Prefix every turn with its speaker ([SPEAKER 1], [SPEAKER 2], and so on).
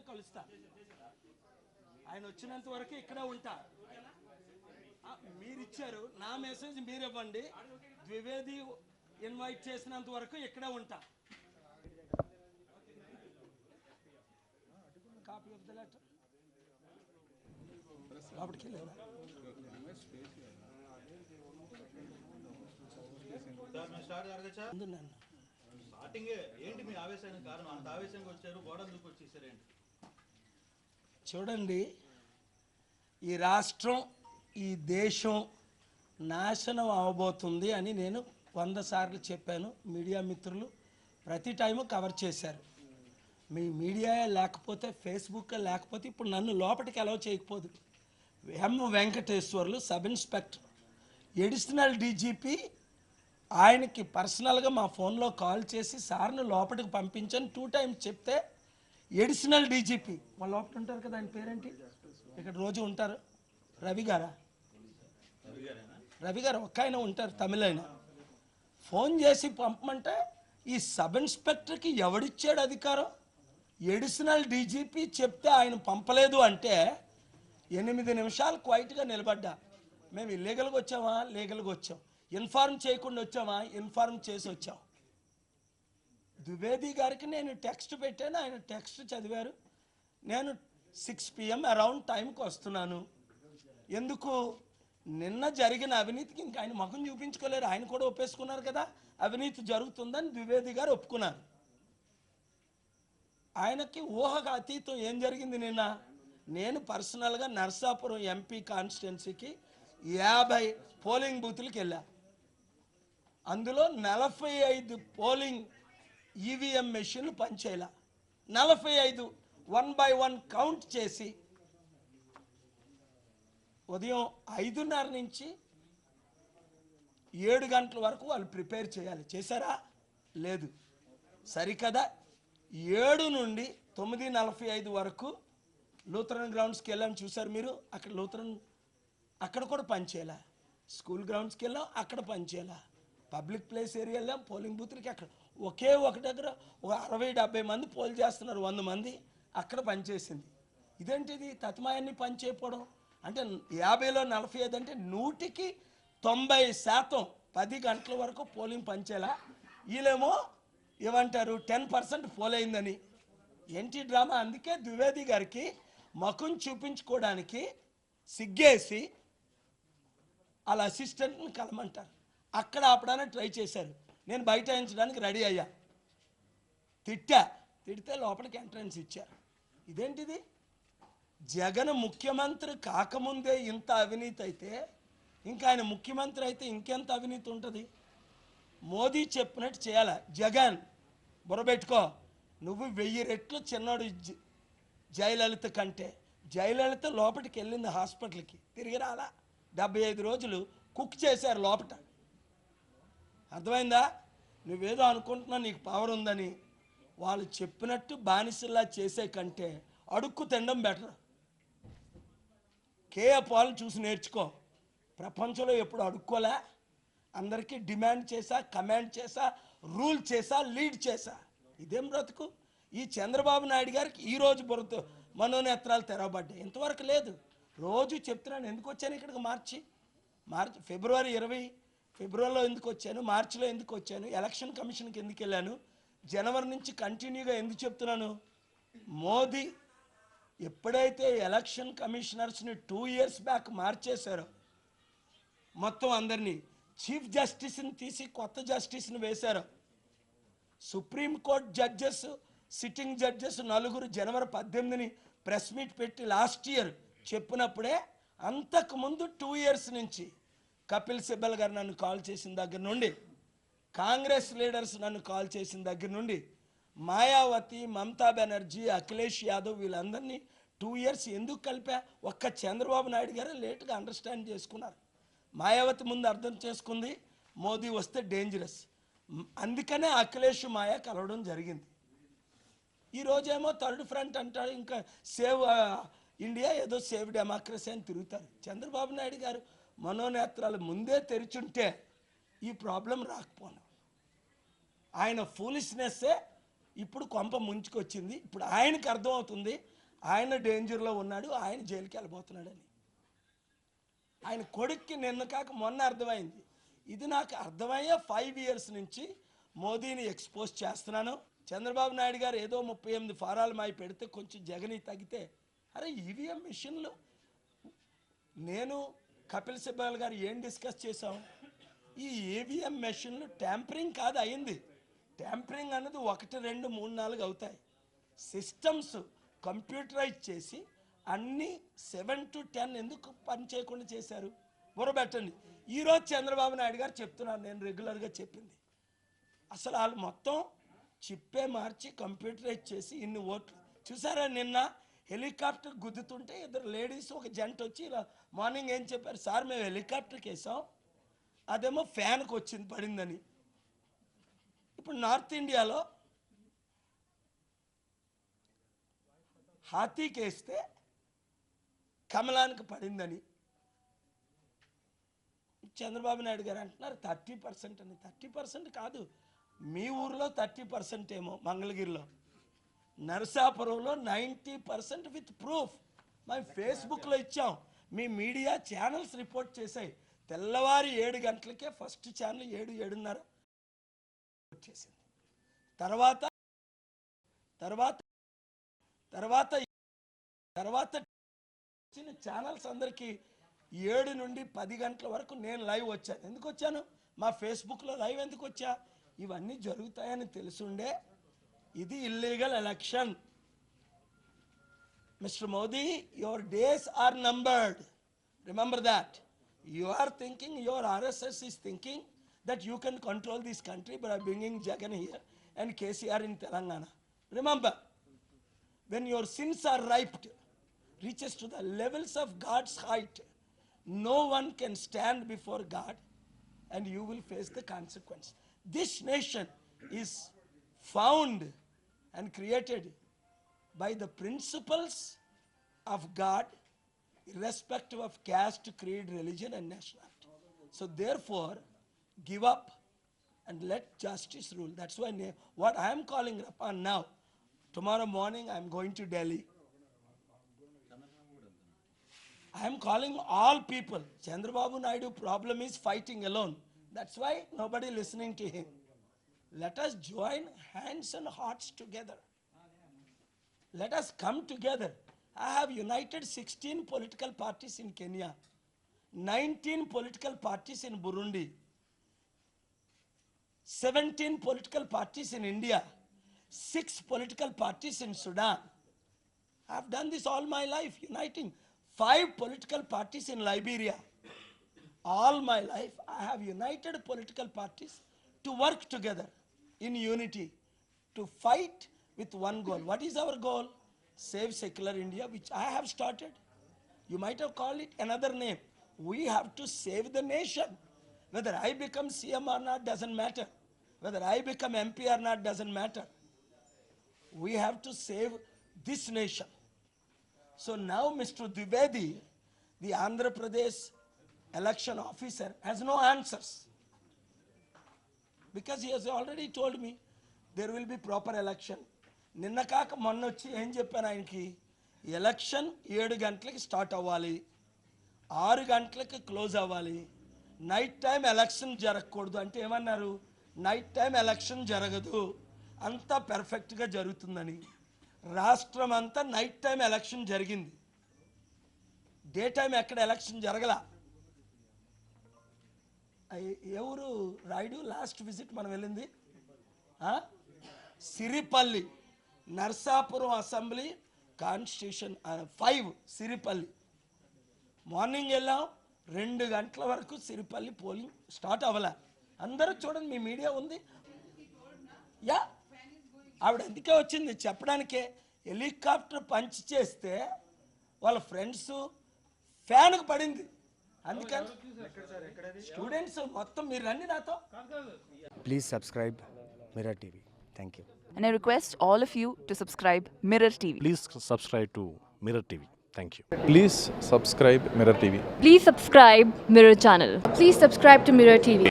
[SPEAKER 1] కలుస్తా. ఆయన వచ్చినంత వరకు ఇక్కడ ఉంటా. మీరు ఇచ్చారు, నా మెసేజ్ మీరు ఇవ్వండి. ద్వివేది ఇన్వైట్ చేసినంత వరకు ఇక్కడే ఉంటా. కాపీ ఆఫ్ ద లెటర్ లోపలికి వెళ్ళారా? చూడండి, ఈ రాష్ట్రం ఈ దేశం నాశనం అవబోతుంది అని నేను 100 సార్లు చెప్పాను. మీడియా మిత్రులు ప్రతి టైము కవర్ చేశారు. మీ మీడియా లేకపోతే, ఫేస్బుక్ లేకపోతే ఇప్పుడు నన్ను లోపలికి అలౌ చేయకపోదు. Venkateswarlu sub inspector, additional DGP ఆయనకి పర్సనల్గా మా ఫోన్లో కాల్ చేసి సార్ను లోపలికి పంపించని 2 టైమ్స్ చెప్తే, అడిషనల్ డీజీపీ వాళ్ళు లోపల ఉంటారు కదా, ఆయన పేరేంటి, ఇక్కడ రోజు ఉంటారు, రవి గారు ఒక్క ఆయన ఉంటారు, తమిళైన, ఫోన్ చేసి పంపమంటే ఈ సబ్ ఇన్స్పెక్టర్కి ఎవడిచ్చాడు అధికారం? అడిషనల్ డీజీపీ చెప్తే ఆయన పంపలేదు అంటే 8 నిమిషాలు క్వైట్గా నిలబడ్డా. మేము ఇల్లీగల్గా వచ్చామా? లీగల్గా వచ్చాం. ఇన్ఫార్మ్ చేయకుండా వచ్చామా? ఇన్ఫార్మ్ చేసి వచ్చాం. ద్వివేది గారికి నేను టెక్స్ట్ పెట్టాను, ఆయన టెక్స్ట్ చదివారు. నేను 6 PM అరౌండ్ టైంకి వస్తున్నాను. ఎందుకు? నిన్న జరిగిన అవినీతికి ఇంకా ఆయన ముఖం చూపించుకోలేరు. ఆయన కూడా ఒప్పేసుకున్నారు కదా అవినీతి జరుగుతుందని. ద్వివేది గారు ఒప్పుకున్నారు. ఆయనకి ఊహకు అతీతం ఏం జరిగింది నిన్న. నేను పర్సనల్గా నర్సాపురం ఎంపీ కాన్స్టిట్యున్సీకి 50 పోలింగ్ బూతులకు వెళ్ళా. అందులో 45 పోలింగ్ ఈవీఎం మెషిన్లు పనిచేయాల. 45 1 by 1 కౌంట్ చేసి ఉదయం 5:30 నుంచి 7 గంటల వరకు వాళ్ళు ప్రిపేర్ చేయాలి. చేశారా? లేదు. సరికదా 7 నుండి 9:45 వరకు లూథరన్ గ్రౌండ్స్కి వెళ్ళాం. చూసారు మీరు, అక్కడ లూథరన్ అక్కడ కూడా పనిచేయాలా. స్కూల్ గ్రౌండ్స్కి వెళ్ళాం, అక్కడ పనిచేయాలా. పబ్లిక్ ప్లేస్ ఏరియా వెళ్ళాం, పోలింగ్ బూత్లకి అక్కడ ఒకే ఒక దగ్గర ఒక 60-70 మంది పోల్ చేస్తున్నారు, 100 మంది అక్కడ పనిచేసింది. ఇదేంటిది తత్మాయాన్ని పనిచేయకపోవడం అంటే? 50లో 45 అంటే 100కి 90% 10 గంటల వరకు పోలింగ్ పనిచేయాలా. వీళ్ళేమో ఏమంటారు 10% పోల్ అయిందని. ఏంటి డ్రామా? అందుకే ద్వివేది గారికి ముఖం చూపించుకోవడానికి సిగ్గేసి వాళ్ళ అసిస్టెంట్ని కలమంటారు. అక్కడ ఆపడానికి ట్రై చేశారు. నేను బైఠాయించడానికి రెడీ అయ్యా. తిడితే లోపలికి ఎంట్రన్స్ ఇచ్చారు. ఇదేంటిది? జగన్ ముఖ్యమంత్రి కాకముందే ఇంత అవినీతి అయితే ఇంకా ఆయన ముఖ్యమంత్రి అయితే ఇంకెంత అవినీతి ఉంటుంది? మోదీ చెప్పినట్టు చేయాల. జగన్ బుర్రబెట్టుకో, నువ్వు 1000 రెట్లు చిన్నోడు జయలలిత కంటే. జయలలిత లోపలికి వెళ్ళింది హాస్పిటల్కి, తిరిగి రాలా. 75 రోజులు కుక్ చేశారు లోపట. అర్థమైందా? నువ్వేదో అనుకుంటున్నా నీకు పవర్ ఉందని. వాళ్ళు చెప్పినట్టు బానిసల్లా చేసే కంటే అడుక్కు తినడం బెటర్. కేఏ పాల్ చూసి నేర్చుకో. ప్రపంచంలో ఎప్పుడు అడుక్కోలే. అందరికీ డిమాండ్ చేశా, కమాండ్ చేశా, రూల్ చేశా, లీడ్ చేశా. ఇదేం బ్రతుకు? ఈ చంద్రబాబు నాయుడు గారికి ఈరోజు బుర్రతో మనోనేత్రాలు తెరవబడ్డాయి. ఇంతవరకు లేదు. రోజు చెప్తున్నాను. ఎందుకు వచ్చాను ఇక్కడికి? ఫిబ్రవరి 20 ఫిబ్రవరిలో ఎందుకు వచ్చాను? మార్చిలో ఎందుకు వచ్చాను? ఎలక్షన్ కమిషన్కి ఎందుకు వెళ్ళాను? జనవరి నుంచి కంటిన్యూగా ఎందుకు చెప్తున్నాను? మోదీ ఎప్పుడైతే ఎలక్షన్ కమిషనర్స్ని 2 years బ్యాక్ మార్చేశారో, మొత్తం అందరినీ, చీఫ్ జస్టిస్ని తీసి కొత్త జస్టిస్ని వేశారో, సుప్రీంకోర్టు జడ్జెస్, సిట్టింగ్ జడ్జెస్ 4 జనవరి 18ని ప్రెస్ మీట్ పెట్టి లాస్ట్ ఇయర్ చెప్పినప్పుడే, అంతకుముందు 2 years నుంచి కపిల్ సిబ్బల్ గారు నన్ను కాల్ చేసిన దగ్గర నుండి, కాంగ్రెస్ లీడర్స్ నన్ను కాల్ చేసిన దగ్గర నుండి, మాయావతి, మమతా బెనర్జీ, అఖిలేష్ యాదవ్ వీళ్ళందరినీ 2 years ఎందుకు కలిపా? ఒక్క చంద్రబాబు నాయుడు గారు లేట్గా అండర్స్టాండ్ చేసుకున్నారు. మాయావతి ముందు అర్థం చేసుకుంది, మోదీ వస్తే డేంజరస్. అందుకనే అఖిలేష్ మాయా కలవడం జరిగింది. ఈరోజేమో థర్డ్ ఫ్రంట్ అంటాడు, ఇంకా సేవ్ ఇండియా, ఏదో సేవ్ డెమోక్రసీ అని తిరుగుతారు. చంద్రబాబు నాయుడు గారు మనోనేత్రాలు ముందే తెరిచుంటే ఈ ప్రాబ్లం రాకపోను. ఆయన ఫూలిష్నెస్సే ఇప్పుడు కొంప ముంచుకొచ్చింది. ఇప్పుడు ఆయనకు అర్థమవుతుంది ఆయన డేంజర్లో ఉన్నాడు, ఆయన జైలుకి వెళ్ళిపోతున్నాడని. ఆయన కొడుక్కి నిన్న కాక మొన్న అర్థమైంది. ఇది నాకు అర్థమయ్యే 5 years నుంచి మోదీని ఎక్స్పోజ్ చేస్తున్నాను. చంద్రబాబు నాయుడు గారు ఏదో 38 ఫారాలు మాయి పెడితే కొంచెం జగని తగ్గితే, అరే ఈవీఎం మిషన్లు నేను కపిల్ సిబ్బల్ గారు ఏం డిస్కస్ చేసాం, ఈ ఈవీఎం మెషిన్లు ట్యాంపరింగ్ కాదు అయింది. ట్యాంపరింగ్ అన్నది 1, 2, 3, 4 అవుతాయి. సిస్టమ్స్ కంప్యూటరైజ్ చేసి అన్నీ 7 to 10 ఎందుకు పని చేయకుండా చేశారు? బుర్రబెట్టండి. ఈరోజు చంద్రబాబు నాయుడు గారు చెప్తున్నారు, నేను రెగ్యులర్గా చెప్పింది, అసలు వాళ్ళు మొత్తం చిప్పే మార్చి కంప్యూటరైజ్ చేసి ఇన్ని ఓట్లు చూసారా? నిన్న హెలికాప్టర్ గుద్దుతుంటే 2 లేడీస్ ఒక జంట వచ్చి ఇలా మార్నింగ్ ఏం చెప్పారు, సార్ మేము హెలికాప్టర్కి వేసాం, అదేమో ఫ్యాన్కి వచ్చింది పడిందని. ఇప్పుడు నార్త్ ఇండియాలో హాతీకి వేస్తే కమలానికి పడిందని చంద్రబాబు నాయుడు గారు అంటున్నారు 30% అని. 30% కాదు, మీ ఊర్లో 30% ఏమో, మంగళగిరిలో, నరసాపురంలో 90% విత్ ప్రూఫ్. మేము ఫేస్బుక్లో ఇచ్చాం, మీ మీడియా ఛానల్స్ రిపోర్ట్ చేశాయి. తెల్లవారి 7 గంటలకే ఫస్ట్ ఛానల్ 7:30 చేసింది. తర్వాత తర్వాత తర్వాత తర్వాత ఛానల్స్ అందరికీ 7 నుండి 10 గంటల వరకు నేను లైవ్ వచ్చాను. ఎందుకు వచ్చాను? మా ఫేస్బుక్లో లైవ్ ఎందుకు వచ్చా? ఇవన్నీ జరుగుతాయని తెలుసుండే ఇది illegal election. Mister Modi, your days are numbered. Remember that. You are thinking, your RSS is thinking that you can control this country by bringing Jagan here and KCR in Telangana. Remember, when your sins are ripe, reaches to the levels of God's height, no one can stand before God and you will face the consequence. This nation is found and created by the principles of God, irrespective of caste, creed, religion and nationality. So therefore, give up and let justice rule. That's why what I am calling upon now, tomorrow morning I am going to Delhi. I am calling all people. Chandrababu Naidu problem is fighting alone. That's why nobody listening to him. Let us join hands and hearts together. Let us come together. I have united 16 political parties in Kenya, 19 political parties in Burundi, 17 political parties in India, 6 political parties in Sudan. I have done this all my life, uniting 5 political parties in Liberia. All my life, I have united political parties to work together in unity, to fight with one goal. What is our goal? Save secular India, which I have started. You might have called it another name. We have to save the nation. Whether I become CM or not doesn't matter. Whether I become MP or not doesn't matter. We have to save this nation. So now Mr. Dwivedi, the Andhra Pradesh election officer, has no answers. Because he has already told me there will be proper election. నిన్న కాక మొన్న వచ్చి ఏం చెప్పాను ఆయనకి, election 7 గంటలకి start అవ్వాలి, 6 గంటలకి క్లోజ్ అవ్వాలి, నైట్ టైం ఎలక్షన్ జరగకూడదు అంటే ఏమన్నారు, నైట్ టైం ఎలక్షన్ జరగదు, అంతా పెర్ఫెక్ట్గా జరుగుతుందని. రాష్ట్రం అంతా నైట్ టైం ఎలక్షన్ జరిగింది, డే టైం ఎక్కడ ఎలక్షన్ జరగల. ఎవరు రాయుడు లాస్ట్ విజిట్ మనం వెళ్ళింది Siripalli, Narsapuram assembly constitution 5 Siripalli. Morning వెళ్ళాం, 2 గంటల వరకు సిరిపల్లి పోలింగ్ స్టార్ట్ అవ్వలే. అందరూ చూడండి, మీ మీడియా ఉంది. యా, ఆవిడ అందుకే వచ్చింది చెప్పడానికే. హెలికాప్టర్ పంచ్ చేస్తే వాళ్ళ ఫ్రెండ్స్ ఫ్యాన్కి పడింది, అందుకని స్టూడెంట్స్ మొత్తం మీరు రండి నాతో.
[SPEAKER 2] Please subscribe Mirror TV. Thank you.
[SPEAKER 3] And I request all of you to subscribe Mirror TV.
[SPEAKER 4] Please subscribe to Mirror TV. Thank you.
[SPEAKER 5] Please subscribe Mirror TV.
[SPEAKER 6] Please subscribe Mirror channel.
[SPEAKER 7] Please subscribe to Mirror TV.